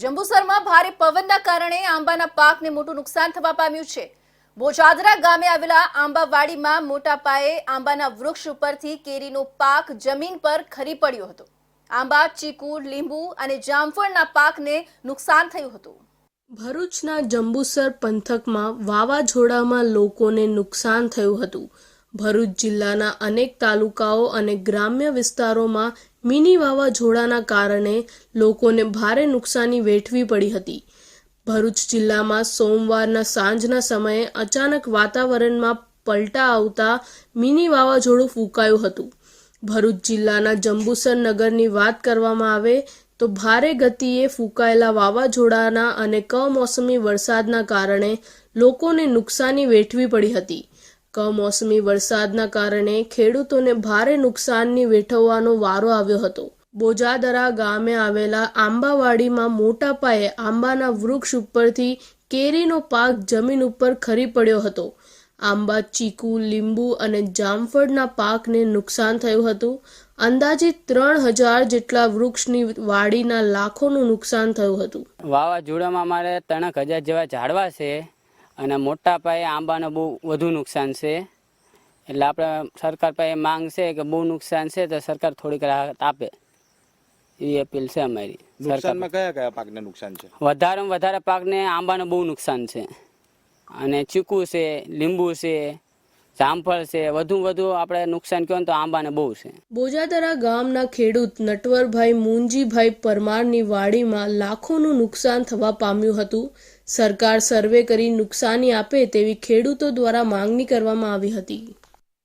જંબુસરમાં ભારે પવનના કારણે આંબાના પાકને મોટું નુકસાન થવા પામ્યું છે। બોજાદરા ગામે આવેલા આંબાવાડીમાં મોટા પાયે આંબાના વૃક્ષ ઉપરથી કેરીનો પાક જમીન પર ખરી પડ્યો હતો। આંબા, ચીકુ, લીંબુ અને જામફળના પાકને નુકસાન થયું હતું। ભરૂચના જંબુસર પંથકમાં વાવાઝોડામાં લોકોને નુકસાન થયું હતું। ભરૂચ જિલ્લાના અનેક તાલુકાઓ અને ગ્રામ્ય વિસ્તારોમાં મિની વાવાઝોડાના કારણે લોકોને ભારે નુકસાની વેઠવી પડી હતી। ભરૂચ જિલ્લામાં સોમવારના સાંજના સમયે અચાનક વાતાવરણમાં પલટા આવતા મિની વાવાઝોડું ફૂંકાયું હતું। ભરૂચ જિલ્લાના જંબુસર નગરની વાત કરવામાં આવે તો ભારે ગતિએ ફૂંકાયેલા વાવાઝોડાના અને કમોસમી વરસાદના કારણે લોકોને નુકસાની વેઠવી પડી હતી। કમોસમી વરસાદના કારણે ખેડૂતોને ભારે નુકસાનની વેઠવવાનો વારો આવ્યો હતો। બોજાદરા ગામે આવેલા આંબાવાડીમાં મોટા પાયે આંબાના વૃક્ષ ઉપરથી કેરીનો પાક જમીન ઉપર ખરી પડ્યો હતો। આંબા, ચીકુ, લીંબુ અને જામફળના પાકને નુકસાન થયું હતું। અંદાજિત 3000 જેટલા વૃક્ષની વાડીના લાખોનું નુકસાન થયું હતું। વાવાઝોડામાં અમારે 3000 જેવા ઝાડવા છે અને મોટા પાયે આંબાને બહુ વધુ નુકસાન છે। એટલે આપણે સરકાર પાસે માંગ છે કે બહુ નુકસાન છે તો સરકાર થોડીક રાહત આપે એવી અપીલ છે અમારી। નુકસાનમાં કયા કયા પાકને નુકસાન છે? વધારેમાં વધારે પાકને આંબાને બહુ નુકસાન છે અને ચીકુ છે, લીંબુ છે, જામફળ છે, વધુ આપણે નુકસાન કહો તો આંબાને બહુ છે। બોજાદરા ગામના ખેડૂત નટવરભાઈ મુંજીભાઈ પરમારની વાડીમાં લાખોનું નુકસાન થવા પામ્યું હતું। સરકાર સર્વે કરી નુકસાની આપે તેવી ખેડૂતો દ્વારા માંગણી કરવામાં આવી હતી।